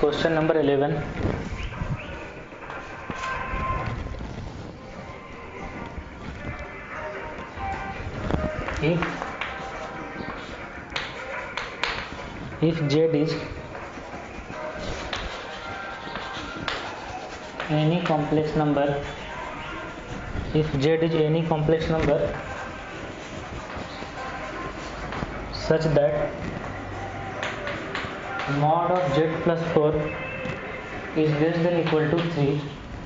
Question number 11. If Z is any complex number, such that mod of Z plus 4 is less than equal to 3,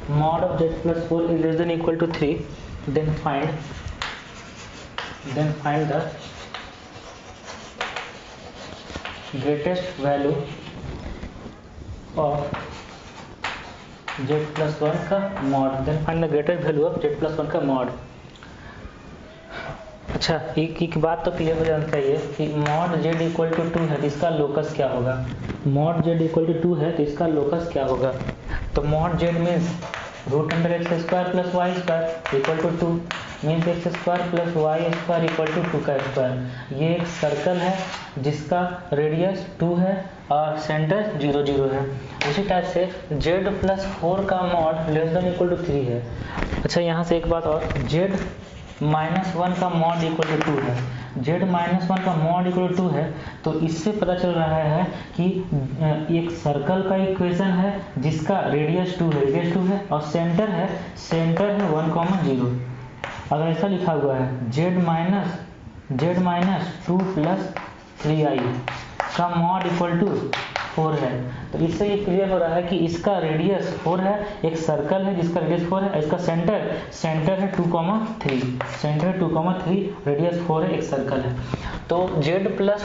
mod of Z plus 4 is less than equal to 3, then find the greatest value of Z plus 1 का mod, then find the greatest value of Z plus 1 का mod. अच्छा, एक बात तो clear हो जाना चाहिए कि मॉड z इक्वल टू 2 है तो इसका लोकस क्या होगा. मॉड z इक्वल टू 2 है तो इसका लोकस क्या होगा. तो mod z means root under X square plus Y square equal to 2 means X square plus Y square equal to 2 का स्क्वायर. ये एक सर्कल है जिसका रेडियस 2 है और सेंटर 0 0 है. उसी टाइप से z प्लस 4 का mod less than equal to 3 है. अच्छा, यहाँ से एक बात और, z माइनस 1 का मॉड इक्वल टू 2 है. z माइनस 1 का मॉड इक्वल टू 2 है तो इससे पता चल रहा है कि एक सर्कल का इक्वेशन है जिसका रेडियस 2 है और सेंटर है 1,0. अगर ऐसा लिखा हुआ है z माइनस 2 प्लस 3i का मॉड इक्वल टू 4 है तो इससे ये क्लियर हो रहा है कि इसका रेडियस 4 है, एक सर्कल है जिसका रेडियस 4 है, इसका सेंटर है 2,3, सेंटर 2,3, रेडियस 4 है, एक सर्कल है. तो z प्लस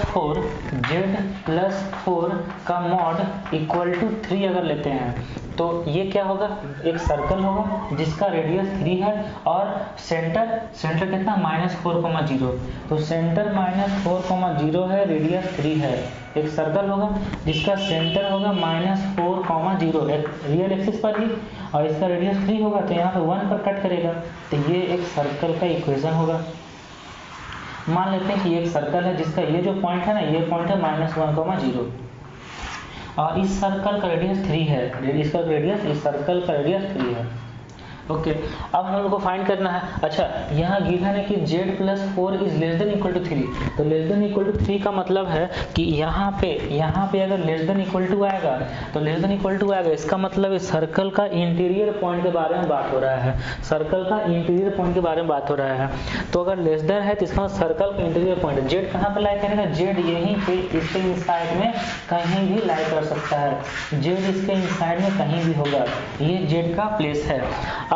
4 का मॉड इक्वल टू 3 अगर लेते हैं तो ये क्या होगा, एक सर्कल होगा जिसका रेडियस 3 है और सेंटर कितना -4,0. तो सेंटर -4,0 है, रेडियस 3 है, एक सर्कल होगा जिसका सेंटर होगा -4,0 रियल एक्सिस पर ही और इसका रेडियस 3 होगा तो यहाँ पे 1 पर कट करेगा तो ये एक सर्कल का इक्वेशन होगा. मान लेते हैं कि ये एक सर्कल है जिसका ये जो पॉइंट है ना, ये पॉइंट है -1,0 और इस सर्कल का रेडियस 3 है, इस सर्कल का रेडियस 3 है. ओके, अब हम लोग को फाइंड करना है. अच्छा, यहाँ गिवन है कि z plus 4 is less than equal to 3. तो लेस देन इक्वल टू 3 का मतलब है कि यहाँ पे अगर लेस देन इक्वल टू आएगा तो लेस देन इक्वल टू आएगा, इसका मतलब इस सर्कल का इंटीरियर पॉइंट के बारे में बात हो रहा है. सर्कल का इंटीरियर पॉइंट के बारे में बात हो रहा है. तो अगर लेस देन है तो इसका मतलब सर्कल का इंटीरियर पॉइंट z कहाँ पे लाई करेगा, z यहीं पे इसके इनसाइड में कहीं भी लाई कर सकता है, z इसके इनसाइड में कहीं भी होगा, ये z का प्लेस है.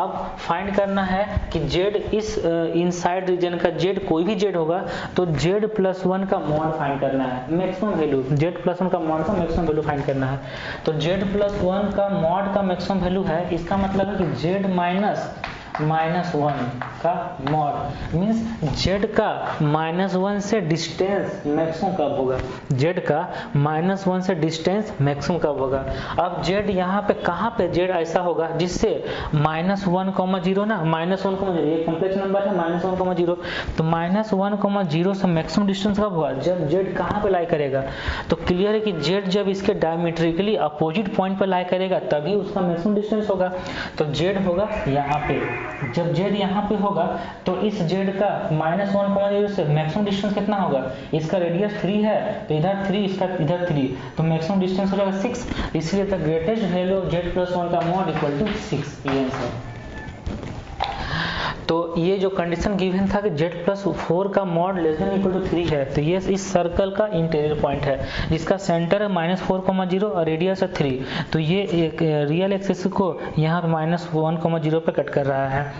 अब फाइंड करना है कि z इस इनसाइड रीजन का z कोई भी z होगा तो z प्लस 1 का मॉड फाइंड करना है, मैक्सिमम वैल्यू z प्लस 1 का मॉड का मैक्सिमम वैल्यू फाइंड करना है. तो z प्लस 1 का मॉड का मैक्सिमम वैल्यू है, इसका मतलब है कि z माइनस 1 का मॉड मीन्स z का -1 से डिस्टेंस मैक्सिमम कब होगा, z का -1 से डिस्टेंस मैक्सिमम कब होगा. अब z यहाँ पे कहाँ पे z ऐसा होगा जिससे -1,0 ना, -1,0 ये कॉम्प्लेक्स नंबर है, -1,0 तो -1,0 से मैक्सिमम डिस्टेंस कब होगा, जब z कहाँ पे लाई करेगा. तो क्लियर है कि z जब इसके डायमेट्रिकली अपोजिट पॉइंट पर लाई करेगा तभी उसका मैक्सिमम डिस्टेंस होगा. तो z होगा यहाँ पे, जब z यहाँ पे होगा तो इस z का -1,0 से मैक्सिमम डिस्टेंस कितना होगा, इसका रेडियस 3 है तो इधर 3, इसका इधर 3 तो मैक्सिमम डिस्टेंस हो जाएगा 6. इसलिए the greatest value of z plus 1 का मॉड इक्वल टू 6. ये आंसर. तो ये जो कंडीशन गिवन था कि z प्लस 4 का mod less than equal to 3 है तो ये इस सर्कल का इंटीरियर पॉइंट है जिसका सेंटर है -4,0 और रेडियस है 3. तो ये एक रियल एक्सिस को यहाँ पे -1,0 पे कट कर रहा है.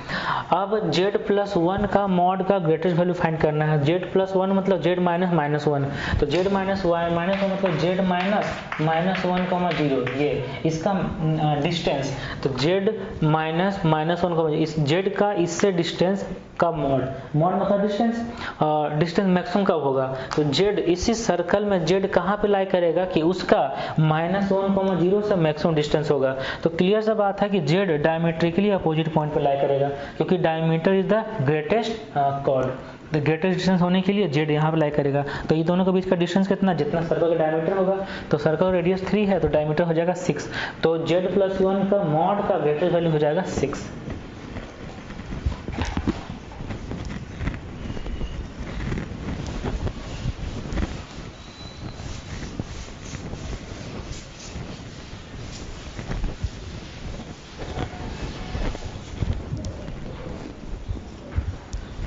अब z प्लस 1 का मॉड का ग्रेटेस्ट वैल्यू फाइंड करना है. z प्लस 1 मतलब z माइनस 1 तो z माइनस 1 मतलब z माइनस -1,0 ये इसका डिस्टेंस. तो z माइनस -1,0 इस z का इससे डिस्टेंस का मॉड मतलब डिस्टेंस मैक्सिमम कब होगा. तो z इसी सर्कल में z कहाँ पे लाई करेगा कि उसका -1,0 से मैक्सिमम डिस्टेंस होगा. तो क्लियर सा बात है कि z डायमेट्रिकली अपोजिट पॉइंट पे लाई करेगा क्योंकि diameter is the greatest chord. तो ग्रेटेस्ट डिस्टेंस होने के लिए जेड यहाँ पे लाई करेगा, तो ये दोनों के बीच का डिस्टेंस कितना, जितना सर्कल का डायमीटर होगा, तो सर्कल का रेडियस 3 है तो डायमीटर हो जाएगा 6, तो z+1 का मॉड का ग्रेटेस्ट वैल्यू हो जाएगा 6।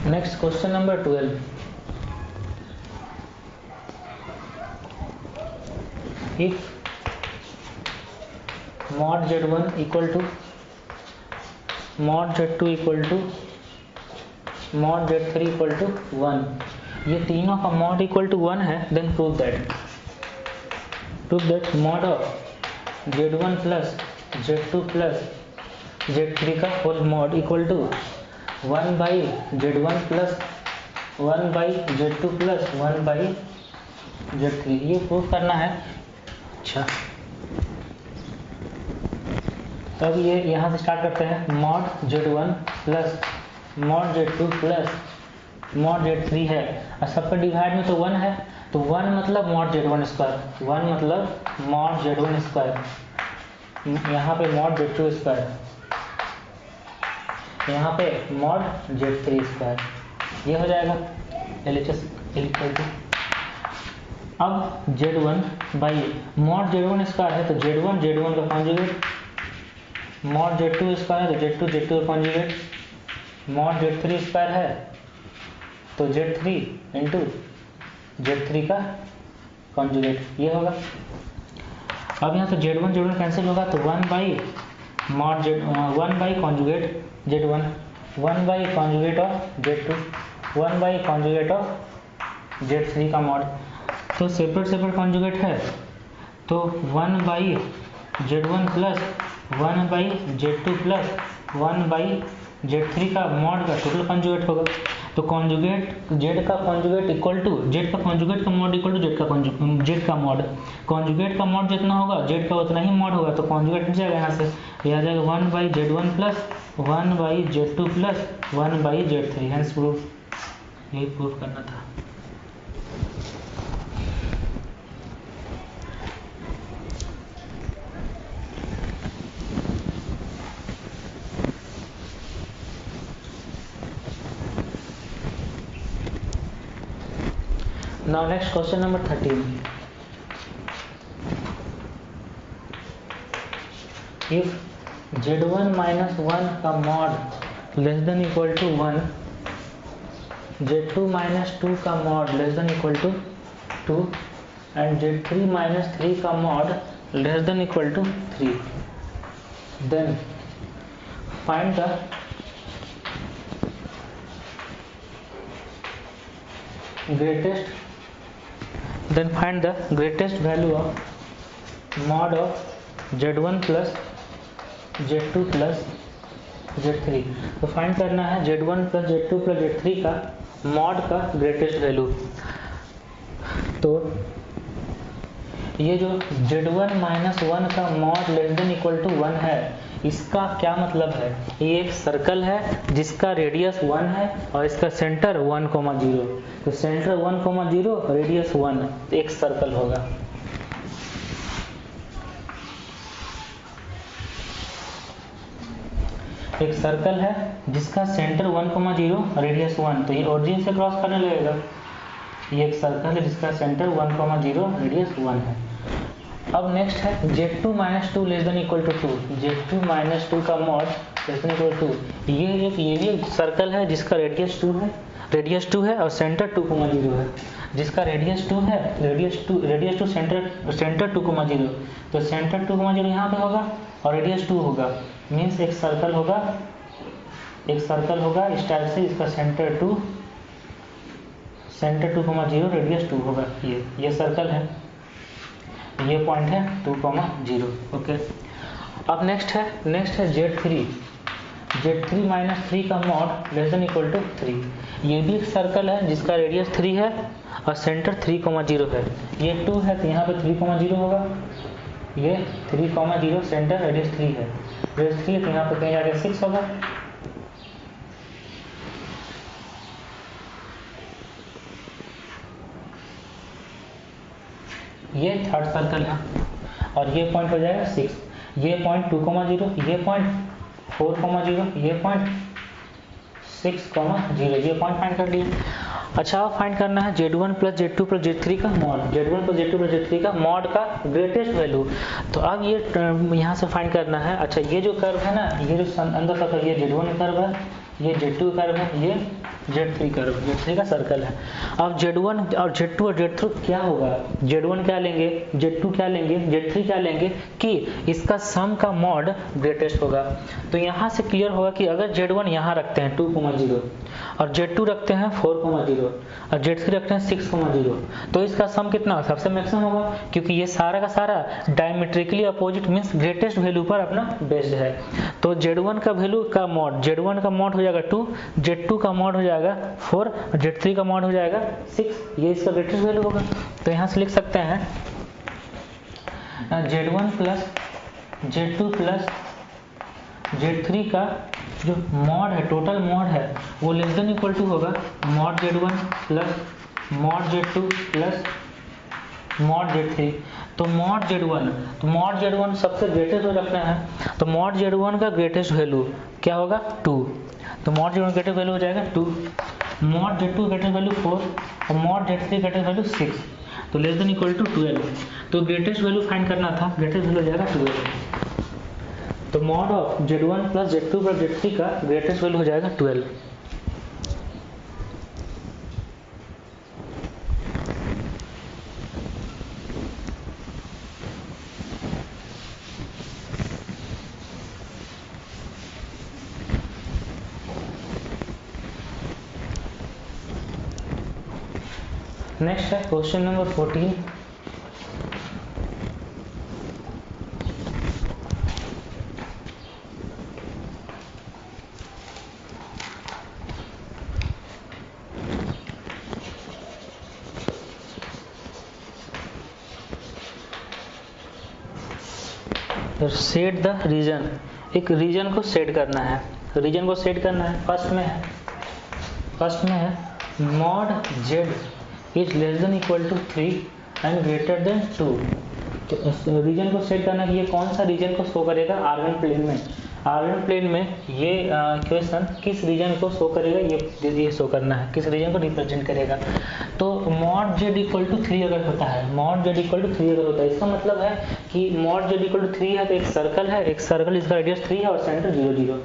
Next question number 12. If mod z1 equal to mod z2 equal to mod z3 equal to 1, ये तीनों का mod equal to 1 है, then prove that mod of z1 plus z2 plus z3 का whole mod equal to 1 by z1 plus 1 by z2 plus 1 by z3, ये proof करना है। अच्छा, तब ये यहाँ से स्टार्ट करते हैं। Mod z1 plus mod z2 plus mod z3 है और सबका डिवाइड में तो 1 है, तो 1 मतलब मॉड z1 स्क्वायर, 1 मतलब मॉड z1 स्क्वायर, यहाँ पे मॉड z2 स्क्वायर, यहाँ पे मॉड z3 स्क्वायर, ये हो जाएगा LHS इक्वल टू। अब z1 by mod z1 square है तो z1 का कॉन्जुगेट, मॉड z2 स्क्वायर है तो z2 का कॉन्जुगेट, मॉड z3 स्क्वायर है तो z3 इंटू z3 का कॉन्जुगेट, ये होगा। अब यहाँ से z1 कैंसिल होगा तो 1 by mod z1 by conjugate z1, 1 by conjugate of z2, 1 by conjugate of z3 का मॉड, तो सेपरेट कॉन्जुगेट है तो 1 by z1 plus 1 by z2 plus 1 by z3 का मॉड का टोटल कॉन्जुगेट होगा। तो कॉन्जुगेट z का कॉन्जुगेट इक्वल टू z का कॉन्जुगेट का मॉड इक्वल टू z का मॉड, कॉन्जुगेट का मॉड जितना होगा z का उतना ही मॉड होगा, तो कॉन्जुगेट मिल जाएगा यहाँ से, यह आ जाएगा 1 by z1 plus 1 by z2 plus 1 by z3, hence proof, यही प्रूफ करना था। Now next question number 13. If z1 minus 1 का mod less than equal to 1, z2 minus 2 का mod less than equal to 2 and z3 minus 3 का mod less than equal to 3, then find the greatest value of mod of z1 plus z2 plus z3। तो find करना है z1 plus z2 plus z3 का mod का greatest value. तो ये जो z1 minus 1 का mod less than equal to 1 है, इसका क्या मतलब है, ये एक सर्कल है जिसका रेडियस 1 है और इसका सेंटर 1,0, तो सेंटर 1,0 रेडियस 1 एक सर्कल होगा। एक सर्कल है जिसका सेंटर 1,0 रेडियस 1, तो ये ओरिजिन से क्रॉस करने लगेगा। ये एक सर्कल है जिसका सेंटर 1,0 रेडियस 1 है। अब नेक्स्ट है z2 minus 2 less than equal to 2, z2 minus 2 का mod less than equal to 2, ये भी एक सर्कल है जिसका रेडियस 2 है और सेंटर 2,0 है, जिसका रेडियस 2 है, रेडियस टू सेंटर 2,0, तो सेंटर 2,0 यहाँ पे होगा और रेडियस 2 होगा, मीन्स एक सर्कल होगा इस टाइप से, इसका सेंटर 2,0 रेडियस 2 होगा। ये सर्कल है, ये पॉइंट है 2,0। ओके, अब नेक्स्ट है z3 माइनस 3 का mod less than equal to 3। ये भी एक सर्कल है जिसका रेडियस 3 है और सेंटर 3,0 है। ये 2 है तो यहाँ पे 3,0 होगा, ये 3,0 सेंटर रेडियस 3 है, रेडियस 3 है तो यहाँ पे कहीं जाके 6 होगा। ये थर्ड सर्कल है और ये पॉइंट हो जाएगा 6, ये पॉइंट 2,0, ये पॉइंट 4,0, ये पॉइंट 6,0, ये पॉइंट फाइंड कर लिए। अच्छा अब फाइंड करना है Z1 plus Z2 plus Z3 का mod, Z1 plus Z2 plus Z3 का मॉड का ग्रेटेस्ट वैल्यू। तो अब ये यहाँ से फाइंड करना है। अच्छा ये जो कर्व है ना, ये जो अंदर सर्कल, ये Z1 कर्व है, ये Z2 कर्व है, ये Z3 कर्व, Z3 का सर्कल है। अब Z1 और Z2 और Z3 क्या होगा, Z1 क्या लेंगे, Z2 क्या लेंगे, Z3 क्या लेंगे कि इसका सम का मॉड ग्रेटेस्ट होगा। तो यहाँ से क्लियर होगा कि अगर Z1 यहाँ रखते हैं 2,0 और Z2 रखते हैं 4,0 और Z3 रखते हैं 6,0, तो इसका सम कितना सबसे मैक्सिमम होगा, क्योंकि ये सारा का सारा diametrically opposite means greatest value पर अपना बेस्ड है। तो Z1 का वैल्यू का मॉड, Z1 का मॉड हो जाएगा 2, Z2 का मॉड हो जाएगा 4, Z3 का मॉड हो जाएगा 6, ये इसका ग्रेटेस्ट वैल्यू होगा। तो यहाँ से लिख सकते हैं Z1 plus Z2 plus Z3 का जो मॉड है, टोटल मॉड है, वो लेस देन इक्वल टू होगा mod Z1 plus mod Z2 plus mod Z3। तो मॉड Z1 सबसे ग्रेटेस्ट वैल्यू रखना है, तो मॉड Z1 का ग्रेटेस्ट वैल्यू क्या होगा 2, तो मॉड Z1 ग्रेटेस्ट वैल्यू हो जाएगा 2, मॉड Z2 ग्रेटेस्ट वैल्यू 4 और मॉड Z3 ग्रेटेस्ट वैल्यू 6, तो लेस देन इक्वल टू 12। तो ग्रेटेस्ट वैल्यू फाइंड करना था, ग्रेटेस्ट वैल्यू हो जाएगा 12। तो mod of Z1 plus Z2 plus Z3 का ग्रेटेस्ट वैल्यू हो जाएगा 12। नेक्स्ट है question number 14। Set the region, एक रीजन को सेट करना है, रीजन को सेट करना है। फर्स्ट में है mod Z is less than equal to 3 and greater than 2। तो रीजन को सेट करना है कि ये कौन सा रीजन को शो करेगा आर्गन प्लेन में। आर्गन प्लेन में ये क्वेश्चन किस रीजन को शो करेगा, ये शो करना है, किस रीजन को रिप्रेजेंट करेगा। तो मॉड Z इक्वल टू 3 अगर होता है, मॉड Z इक्वल टू 3 अगर होता है, इसका मतलब है कि मॉड Z इक्वल टू 3 है तो एक सर्कल है, एक सर्कल इसका रेडियस 3 है और सेंटर 0 0।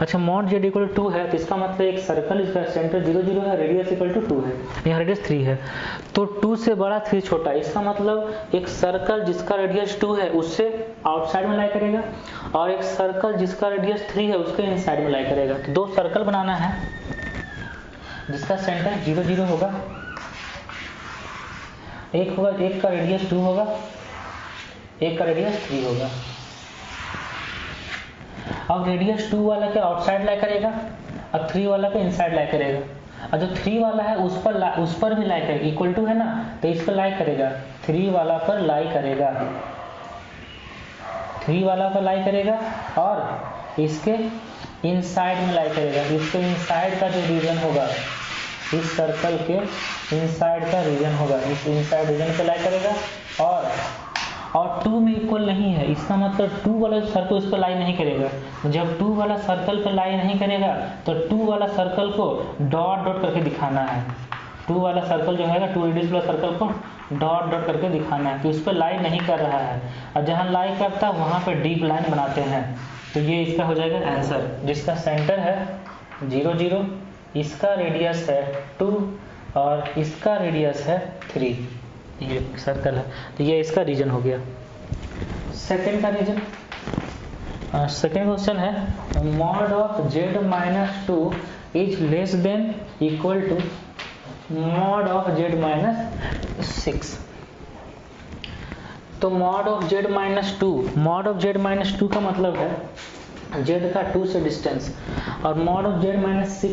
अच्छा मॉड Z इक्वल टू 2 है तो इसका मतलब एक सर्कल इसका सेंटर 0 0 है, रेडियस इक्वल टू 2 है, यहाँ रेडियस 3 है। तो 2 से बड़ा 3 छोटा, इसका मतलब एक सर्कल जिसका रेडियस 2 है उससे आउटसाइड में लाई करेगा और एक सर्कल जिसका रेडियस 3 है उसके इनसाइड में लाई करेगा। तो दो सर्कल बनाना है जिसका सेंटर 0 0 होगा, एक का रेडियस 2 होगा, एक का रेडियस 3 होगा। अब रेडियस 2 वाला के आउटसाइड लाई करेगा और 3 वाला के इनसाइड लाई करेगा, और जो 3 वाला है उस पर भी लाई करेगा, इक्वल टू है ना तो इस पर लाई करेगा, 3 वाला पर लाई करेगा, 3 वाला पर लाई करेगा और इसके इनसाइड में लाई करेगा। इसके इनसाइड का जो रीजन होगा, इस सर्कल के इनसाइड का रीजन होगा, इस इनसाइड रीजन पे लाई करेगा और 2 में इक्वल नहीं है, इसका मतलब 2 वाला सर्कल उस पर लाई नहीं करेगा। जब 2 वाला सर्कल पर लाई नहीं करेगा तो 2 वाला सर्कल को डॉट डॉट करके दिखाना है। 2 वाला सर्कल जो है 2 रेडियस वाला सर्कल को डॉट डॉट करके दिखाना है कि उस पर लाई नहीं कर रहा है, और जहाँ लाई करता है वहाँ पे डीप लाइन बनाते हैं। तो ये इसका हो जाएगा आंसर, जिसका सेंटर है 0 0, इसका रेडियस है 2 और इसका रेडियस है 3, ये सर्कल है, तो ये इसका रीजन हो गया। सेकंड का रीजन, सेकंड क्वेश्चन है mod of Z minus 2 is less than equal to mod of Z minus 6। तो mod of Z minus 2, mod of Z minus 2 का मतलब है Z का 2 से डिस्टेंस, और mod of Z minus 6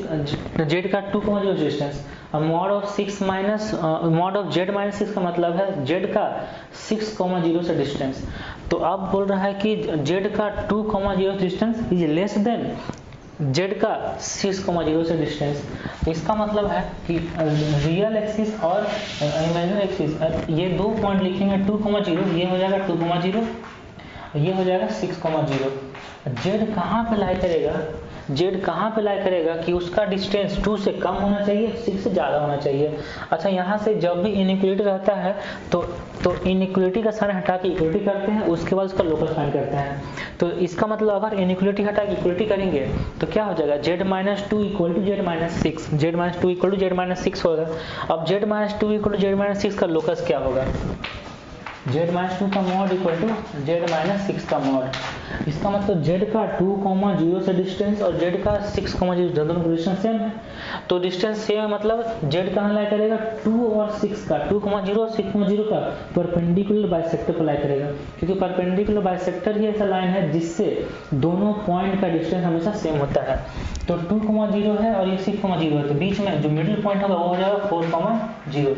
Z का 2 का जो डिस्टेंस, और मॉड ऑफ Z माइनस 6 का मतलब है Z का 6,0 से डिस्टेंस। तो अब बोल रहा है कि Z का 2,0 distance is less then Z का 6,0 से डिस्टेंस। तो इसका मतलब है कि रियल एक्सिस और इमेजिनरी एक्सिस, ये दो पॉइंट लिखेंगे 2,0, ये हो जाएगा 2,0, ये हो जाएगा 6,0। जेड कहाँ पे लाई करेगा, जेड कहाँ पे लाई करेगा कि उसका डिस्टेंस 2 से कम होना चाहिए, 6 से ज़्यादा होना चाहिए। अच्छा, यहाँ से जब भी इनइक्वलिटी रहता है तो इनइक्वलिटी का साइन हटा के इक्वलिटी करते हैं, उसके बाद उसका लोकस फाइंड करते हैं। तो इसका मतलब अगर इनइक्वलिटी हटा के इक्वलिटी करेंगे तो क्या हो जाएगा, z-2 equal to z-6, z-2 equal to z-6 होगा। अब z-2 इक्वल टू z-6 का लोकस क्या होगा, z-2 का मॉड इक्वल टू z-6 का मॉड। इसका मतलब z का 2,0 से डिस्टेंस और z का 6,0 दोनों का डिस्टेंस सेम है। तो डिस्टेंस सेम है मतलब z कहाँ लाई करेगा, 2 और 6 का, 2,0 और 6,0 का परपेंडिकुलर बाइसेक्टर पर लाई करेगा, क्योंकि परपेंडिकुलर बाइसेक्टर ही ऐसा लाइन है जिससे दोनों पॉइंट का डिस्टेंस हमेशा सेम होता है। तो 2,0 है और ये 6,0 है, तो बीच में जो मिडिल पॉइंट होगा वो हो जाएगा 4,0।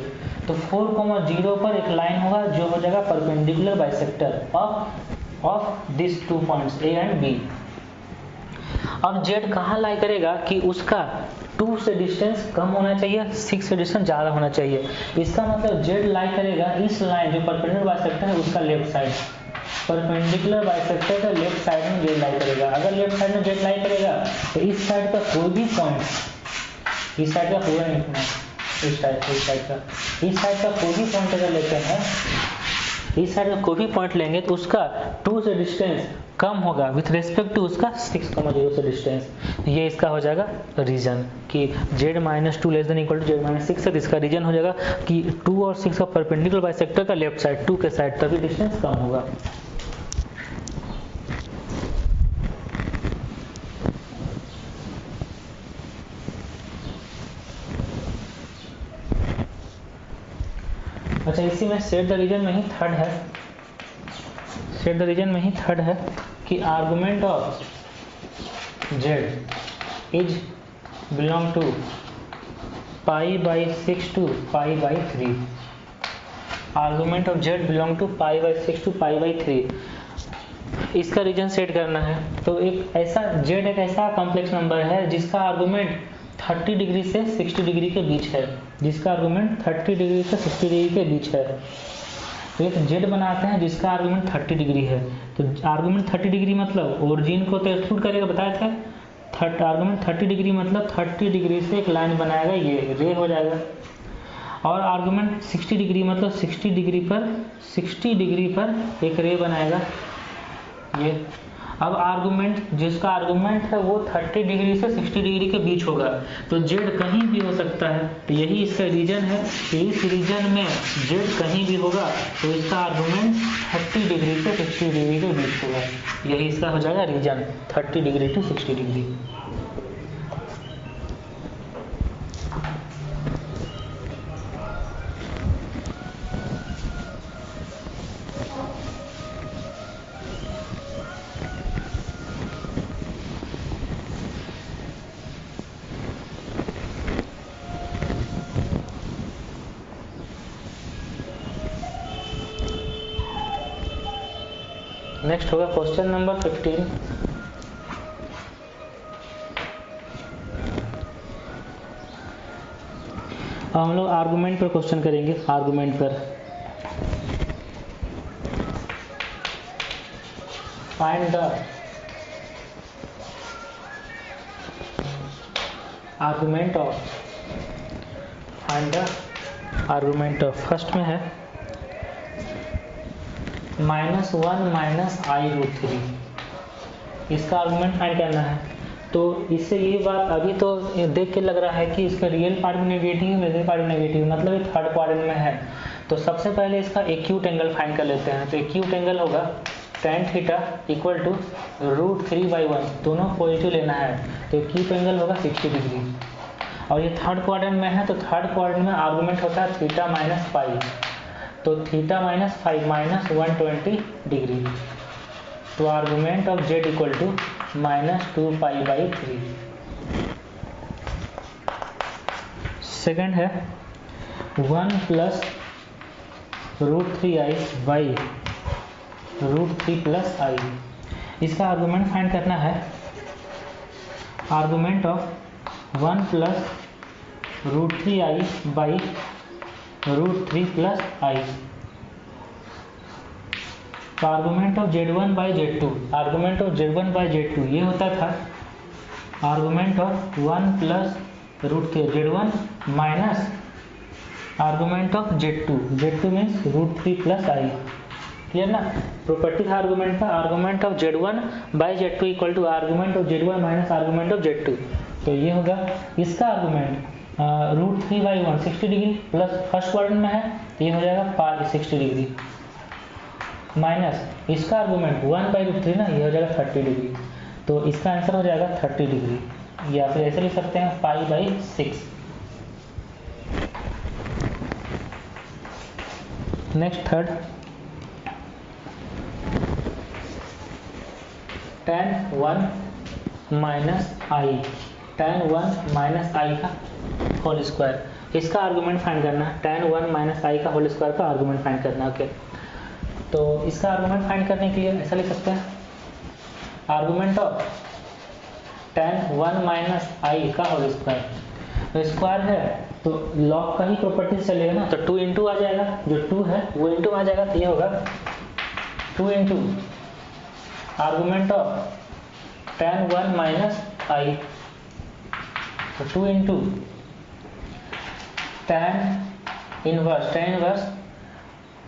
तो 4,0 पर एक लाइन होगा जो हो जाएगा perpendicular bisector of this two points A and B. अब जेड कहाँ लाई करेगा कि उसका 2 से डिस्टेंस कम होना चाहिए, 6 से डिस्टेंस ज़्यादा होना चाहिए। इसका मतलब जेड लाई करेगा इस लाइन जो परपेंडिकुलर बाइसेक्टर है उसका लेफ्ट साइड, परपेंडिकुलर बाइसेक्टर का लेफ्ट साइड में जेड लाई करेगा। अगर लेफ्ट साइड में जेड लाई करेगा तो इस साइड का कोई भी पॉइंट, इस साइड का पूरा नहीं, इस साइड का कोई भी पॉइंट अगर लेते हैं, इस साइड का कोई भी पॉइंट लेंगे तो उसका 2 से डिस्टेंस कम होगा विथ रेस्पेक्ट टू उसका 6,0 से डिस्टेंस। ये इसका हो जाएगा रीजन कि z-2 less than equal to z-6 है। इसका रीजन हो जाएगा कि 2 और 6 का परपेंडिकुलर बाइसेक्टर का लेफ्ट साइड 2 के साइड तभी डिस्टेंस कम होगा। अच्छा, इसी में सेट द रीजन में ही थर्ड है, सेट द रीजन में ही थर्ड है कि argument of z is belong to π/6 to π/3। Argument of z belong to π/6 to π/3, इसका रीजन सेट करना है। तो एक ऐसा z एक ऐसा कॉम्प्लेक्स नंबर है जिसका आर्गुमेंट 30 डिग्री से 60 डिग्री के बीच है, जिसका आर्गुमेंट 30 डिग्री से 60 डिग्री के बीच है। तो एक जेड बनाते हैं जिसका आर्गुमेंट 30 डिग्री है। तो आर्गुमेंट 30 डिग्री मतलब ओरिजिन को तो एक्सक्लूड करेगा, बताया था। आर्गुमेंट 30 डिग्री मतलब 30 डिग्री से एक लाइन बनाएगा, ये रे हो जाएगा। और आर्गुमेंट 60 डिग्री मतलब 60 डिग्री पर एक रे बनाएगा, ये। अब आर्गुमेंट जिसका आर्गुमेंट है वो 30 डिग्री से 60 डिग्री के बीच होगा, तो जेड कहीं भी हो सकता है। तो यही इसका रीजन है कि इस रीजन में जेड कहीं भी होगा तो इसका आर्गुमेंट 30 डिग्री से 60 डिग्री के बीच होगा। यही इसका हो जाएगा region, 30 degree to 60 degree. Next होगा क्वेश्चन नंबर 15। हम लोग आर्गुमेंट पर क्वेश्चन करेंगे, आर्गुमेंट पर। Find the argument of first में है -1 - i√3, इसका आर्गुमेंट फाइंड करना है। तो इससे ये बात अभी तो देख के लग रहा है कि इसका रियल पार्ट में नेगेटिव, इमेजिनरी पार्ट में नेगेटिव, मतलब ये थर्ड क्वाड्रेंट में है। तो सबसे पहले इसका एक्यूट एंगल फाइंड कर लेते हैं। तो एक्यूट एंगल होगा tan थीटा इक्वल टू √3/1, दोनों पॉजिटिव लेना है। तो एक्यूट एंगल होगा 60 डिग्री। और ये थर्ड क्वाड्रेंट में है, तो थर्ड क्वाड्रेंट में आर्गुमेंट होता है थीटा माइनस पाई। तो थीटा माइनस 5 -120 डिग्री। तो argument of z equal to -2π/3। Second है 1 + √3i/√3 + i। इसका आर्गुमेंट फाइंड करना है argument of 1 plus √3i by √3 plus i. तो argument of Z1 by Z2, argument of Z1 by Z2 ये होता था argument of 1 plus √3 Z1 minus argument of Z2, Z2 means √3 plus i. Clear ना? Property था argument का, argument of Z1 by Z2 equal to argument of Z1 minus argument of Z2। तो ये होगा इसका argument √3/1 60 degree plus first quadrant में है तो ये हो जाएगा पाई 60 डिग्री माइनस इसका आर्गूमेंट 1/√3 ना, ये हो जाएगा 30 डिग्री। तो इसका आंसर हो जाएगा 30 डिग्री, या फिर ऐसे लिख सकते हैं पाई/6। नेक्स्ट थर्ड, tan 1 माइनस आई, tan 1 माइनस आई का होल स्क्वायर, इसका आर्गूमेंट फाइंड करना है। tan 1 माइनस आई का होल स्क्वायर का आर्गूमेंट फाइंड करना है। ओके, तो इसका आर्गूमेंट फाइंड करने के लिए ऐसा लिख सकते हैं आर्गूमेंट ऑफ tan 1 माइनस आई का होल स्क्वायर। तो स्क्वायर है तो लॉग का ही प्रॉपर्टी से चलेगा ना, तो 2 इंटू आ जाएगा, जो 2 है वो इंटू आ जाएगा, तो ये होगा 2 into argument of tan 1 minus i, तो 2 इंटू tan इनवर्स।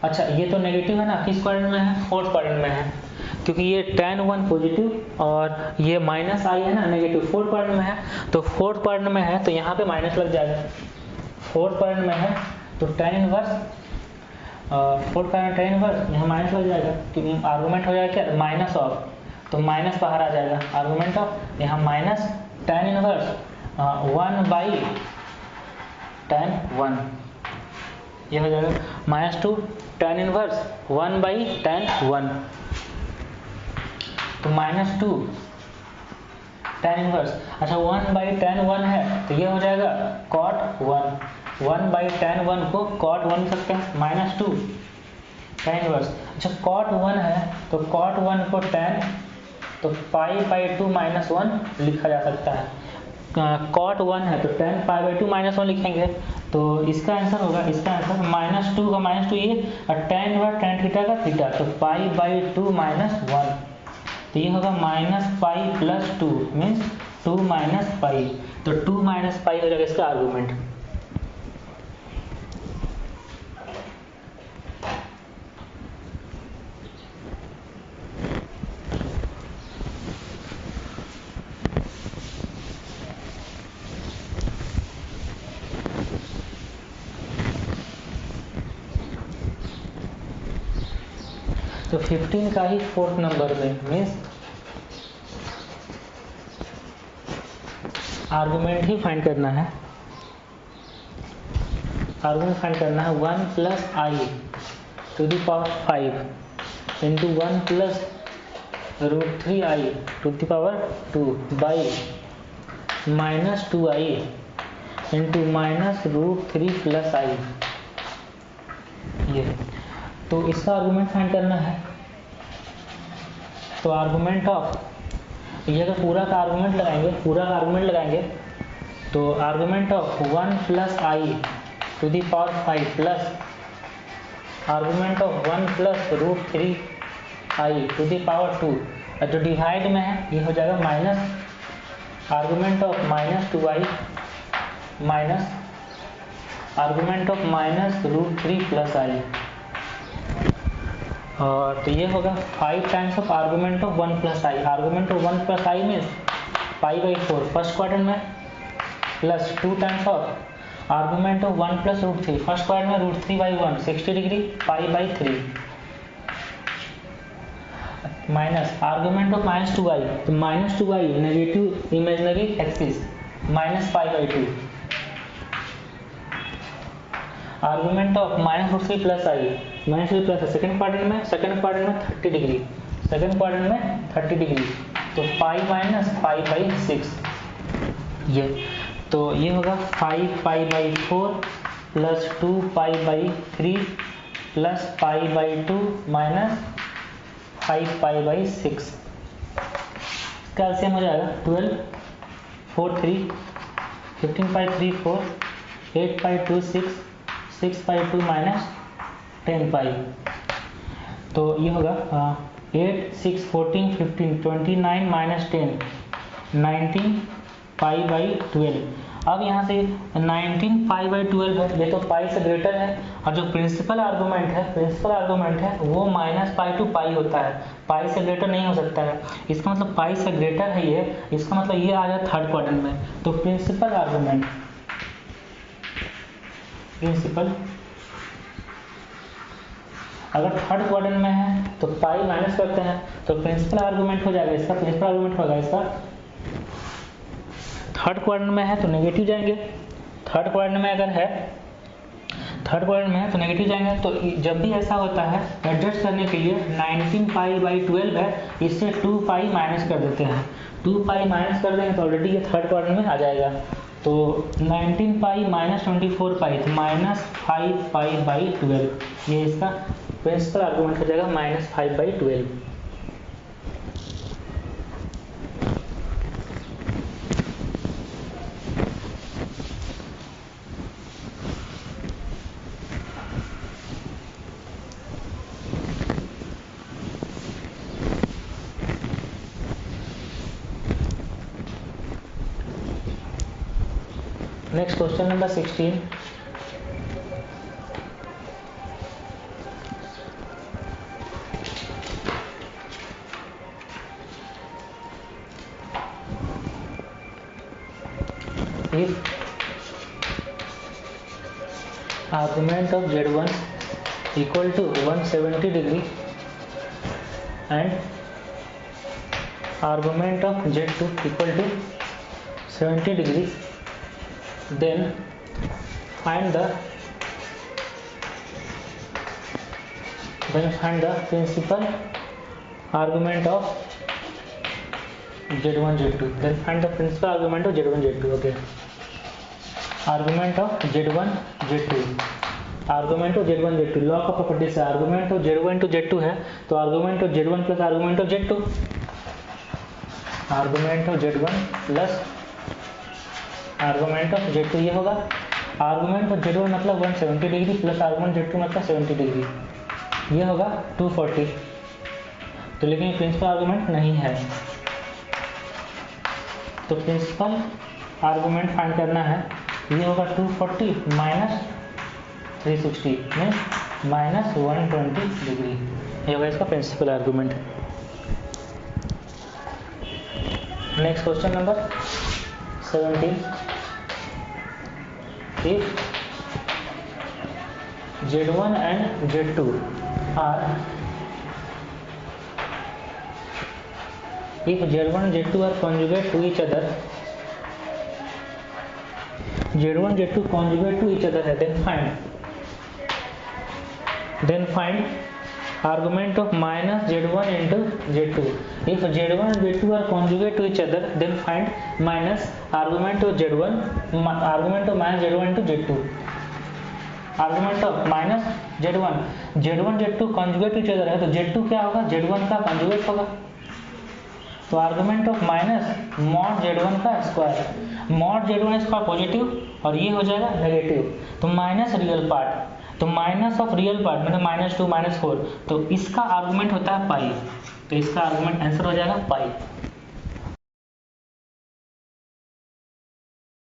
अच्छा, ये तो नेगेटिव है ना, किस क्वाड्रेंट में है? फोर्थ क्वाड्रेंट में है, क्योंकि ये tan 1 पॉजिटिव और ये माइनस आई है ना नेगेटिव, फोर्थ क्वाड्रेंट में है। तो फोर्थ क्वाड्रेंट में है तो यहाँ पे माइनस लग जाएगा, फोर्थ क्वाड्रेंट में है तो tan inverse, fourth quadrant tan inverse यहाँ माइनस लग जाएगा, क्योंकि आर्गूमेंट हो जाएगा क्या? माइनस ऑफ, तो माइनस बाहर आ जाएगा, आर्गूमेंट ऑफ यहाँ माइनस tan इनवर्स 1/tan 1, ये हो जाएगा -2 tan इनवर्स 1/tan 1, तो -2 tan इनवर्स। अच्छा, 1/tan 1 है तो ये हो जाएगा cot 1, 1/tan 1 को cot 1 लिख सकते हैं, -2 tan इनवर्स। अच्छा, cot 1 है तो cot 1 को tan, तो पाई/2 -1 लिखा जा सकता है। cot 1 है तो tan पाई/2 -1 लिखेंगे, तो इसका आंसर होगा, इसका आंसर -2 का -2 ये, और tan इनवर्स tan थीटा का थीटा, तो पाई/2 -1, तो ये होगा -pi plus 2 means 2 minus pi, तो 2 माइनस पाई हो जाएगा इसका आर्गूमेंट। तो 15 का ही फोर्थ नंबर में मीन्स आर्गूमेंट ही फाइंड करना है, आर्गूमेंट फाइंड करना है 1 plus i to the power 5 into 1 plus √3i to the power 2 by -2i into -√3 plus i. ये तो इसका आर्गूमेंट फाइंड करना है, तो आर्गूमेंट ऑफ, ये अगर पूरा का आर्गूमेंट लगाएंगे, पूरा का आर्गूमेंट लगाएंगे तो argument of 1 plus i to the power 5 plus argument of 1 plus √3i to the power 2, जो डिवाइड में है ये हो जाएगा minus argument of -2i minus argument of -√3 plus i, और तो ये होगा 5 times of argument of 1 plus i, argument of 1 plus i means पाई/4 फर्स्ट क्वाड्रेंट में, plus 2 times of argument of 1 plus √3 first quadrant में √3/1 60 डिग्री पाई/3, minus argument of -2i, तो -2i negative imaginary axis -पाई/2, argument of -√3 plus i, -3 plus second quadrant में 30 degree, second quadrant में 30 degree, तो पाई/6, ये तो ये होगा 5पाई/4 प्लस 2पाई/3 प्लस पाई/2 माइनस 5पाई/6, कैल्सियम हो जाएगा 12 4 3 15 पाई 3 4 8 पाई 2 6 6 पाई 2 माइनस 10 पाई। तो ये होगा 8 6 14 15 29 माइनस 10 19 पाई बाई 12। अब यहाँ से 19 पाई बाई 12 है, ये तो पाई से ग्रेटर है, और जो प्रिंसिपल आर्गूमेंट है वो माइनस पाई टू पाई होता है, पाई से ग्रेटर नहीं हो सकता है। इसका मतलब पाई से ग्रेटर है ये, इसका मतलब ये आ जाए थर्ड क्वाड्रेंट में। तो प्रिंसिपल अगर थर्ड क्वाड्रेंट में है तो पाई माइनस करते हैं, तो प्रिंसिपल आर्गूमेंट हो जाएगा इसका, प्रिंसिपल आर्गूमेंट होगा इसका। थर्ड क्वाड्रेंट में है तो नेगेटिव जाएंगे, थर्ड क्वाड्रेंट में है तो नेगेटिव जाएंगे। तो जब भी ऐसा होता है एडजस्ट करने के लिए 19 पाई बाई 12 है, इससे 2 पाई माइनस कर देते हैं, 2 पाई माइनस कर देंगे तो ऑलरेडी ये थर्ड क्वाड्रेंट में आ जाएगा। तो 19 पाई माइनस 24 पाई, तो माइनस 5 पाई बाई 12, ये इसका प्रिंसिपल आर्गूमेंट हो जाएगा minus 5 by 12। Next question number 16. If argument of Z1 equal to 170 degree and argument of Z2 equal to 70 degrees, then find the principal argument of Z1 Z2. Then find the principal argument of Z1 Z2. Okay. Argument of Z1 Z2. Argument of Z1 Z2 law का property से argument of Z1 to Z2 है, तो argument of Z1 plus argument of Z2, argument of Z1 plus argument of Z2 ये होगा। Argument of Z1 मतलब 170 degree plus argument Z2 मतलब 70 degree, ये होगा 240। तो लेकिन प्रिंसिपल आर्गूमेंट नहीं है, तो प्रिंसिपल आर्गूमेंट फाइंड करना है। ये होगा 240 माइनस 360 मीन्स माइनस 120 डिग्री, ये होगा इसका principal argument. Next question number 17। If Z1 and Z2 are conjugate to each other, Z1 Z2 conjugate to each other है, then find argument of minus Z1 into Z2. If Z1 and Z2 are conjugate to each other, then find minus argument of minus Z1 into Z2. Argument of minus Z1 Z2 conjugate to each other है, तो Z2 क्या होगा, Z1 का conjugate होगा। तो argument of minus mod Z1 का square, mod Z1 square positive और ये हो जाएगा नेगेटिव, तो माइनस रियल पार्ट, तो माइनस ऑफ रियल पार्ट मतलब -2 -4, तो इसका आर्गुमेंट होता है पाई, तो इसका आर्गुमेंट आंसर हो जाएगा पाई।